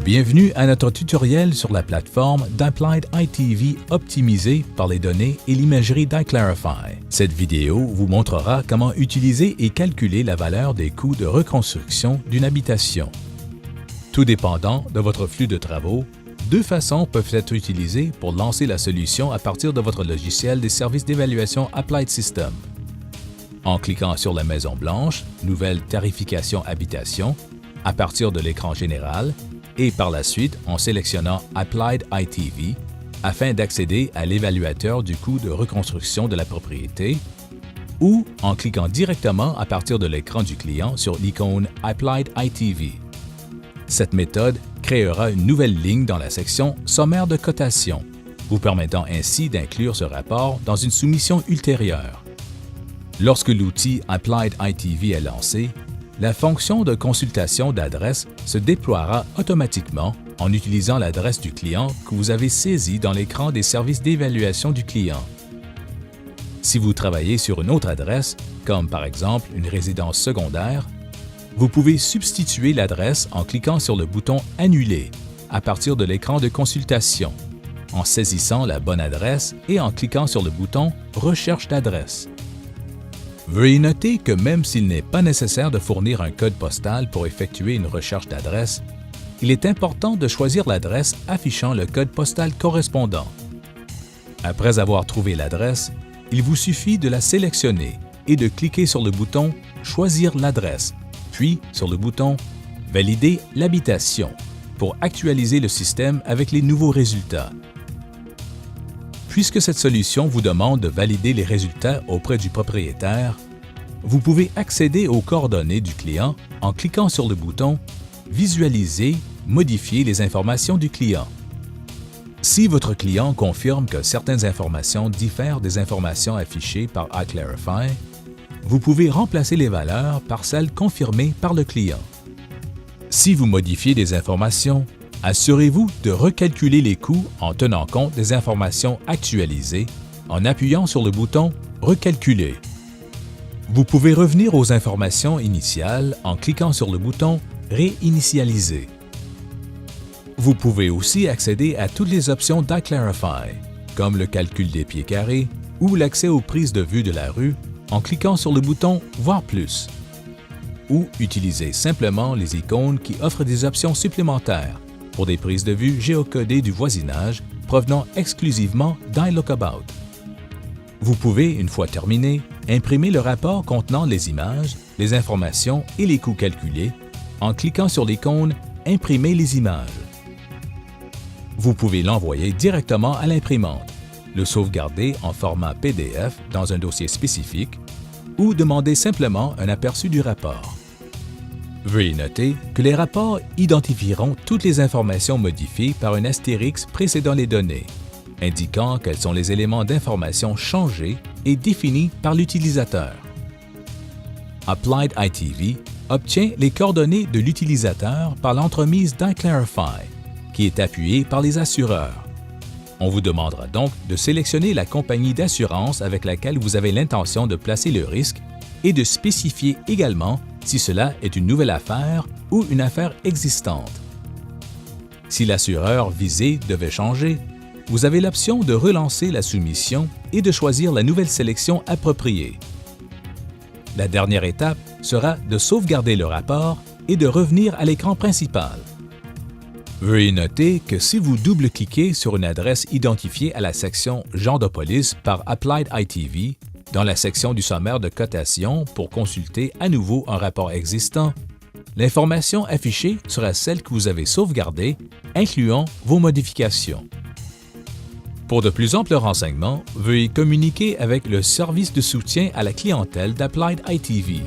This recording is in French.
Bienvenue à notre tutoriel sur la plateforme d'Applied ITV optimisée par les données et l'imagerie d'iClarify. Cette vidéo vous montrera comment utiliser et calculer la valeur des coûts de reconstruction d'une habitation. Tout dépendant de votre flux de travaux, deux façons peuvent être utilisées pour lancer la solution à partir de votre logiciel des services d'évaluation Applied System. En cliquant sur la maison blanche, Nouvelle tarification habitation, à partir de l'écran général, et par la suite en sélectionnant Applied ITV afin d'accéder à l'évaluateur du coût de reconstruction de la propriété, ou en cliquant directement à partir de l'écran du client sur l'icône Applied ITV. Cette méthode créera une nouvelle ligne dans la section Sommaire de cotation, vous permettant ainsi d'inclure ce rapport dans une soumission ultérieure. Lorsque l'outil Applied ITV est lancé, la fonction de consultation d'adresse se déploiera automatiquement en utilisant l'adresse du client que vous avez saisie dans l'écran des services d'évaluation du client. Si vous travaillez sur une autre adresse, comme par exemple une résidence secondaire, vous pouvez substituer l'adresse en cliquant sur le bouton « Annuler » à partir de l'écran de consultation, en saisissant la bonne adresse et en cliquant sur le bouton « Recherche d'adresse ». Veuillez noter que même s'il n'est pas nécessaire de fournir un code postal pour effectuer une recherche d'adresse, il est important de choisir l'adresse affichant le code postal correspondant. Après avoir trouvé l'adresse, il vous suffit de la sélectionner et de cliquer sur le bouton « Choisir l'adresse », puis sur le bouton « Valider l'habitation » pour actualiser le système avec les nouveaux résultats. Puisque cette solution vous demande de valider les résultats auprès du propriétaire, vous pouvez accéder aux coordonnées du client en cliquant sur le bouton « Visualiser, modifier les informations du client ». Si votre client confirme que certaines informations diffèrent des informations affichées par iClarify, vous pouvez remplacer les valeurs par celles confirmées par le client. Si vous modifiez des informations, assurez-vous de recalculer les coûts en tenant compte des informations actualisées en appuyant sur le bouton « Recalculer ». Vous pouvez revenir aux informations initiales en cliquant sur le bouton « Réinitialiser ». Vous pouvez aussi accéder à toutes les options d'iClarify, comme le calcul des pieds carrés ou l'accès aux prises de vue de la rue en cliquant sur le bouton « Voir plus » ou utiliser simplement les icônes qui offrent des options supplémentaires pour des prises de vue géocodées du voisinage provenant exclusivement d'iLookAbout. Vous pouvez, une fois terminé, imprimer le rapport contenant les images, les informations et les coûts calculés en cliquant sur l'icône « Imprimer les images ». Vous pouvez l'envoyer directement à l'imprimante, le sauvegarder en format PDF dans un dossier spécifique ou demander simplement un aperçu du rapport. Veuillez noter que les rapports identifieront toutes les informations modifiées par un astérix précédant les données, indiquant quels sont les éléments d'information changés et définis par l'utilisateur. Applied ITV obtient les coordonnées de l'utilisateur par l'entremise d'iClarify, qui est appuyée par les assureurs. On vous demandera donc de sélectionner la compagnie d'assurance avec laquelle vous avez l'intention de placer le risque et de spécifier également si cela est une nouvelle affaire ou une affaire existante. Si l'assureur visé devait changer, vous avez l'option de relancer la soumission et de choisir la nouvelle sélection appropriée. La dernière étape sera de sauvegarder le rapport et de revenir à l'écran principal. Veuillez noter que si vous double-cliquez sur une adresse identifiée à la section « Genre de police » par Applied ITV, dans la section du sommaire de cotation pour consulter à nouveau un rapport existant, l'information affichée sera celle que vous avez sauvegardée, incluant vos modifications. Pour de plus amples renseignements, veuillez communiquer avec le service de soutien à la clientèle d'Applied ITV.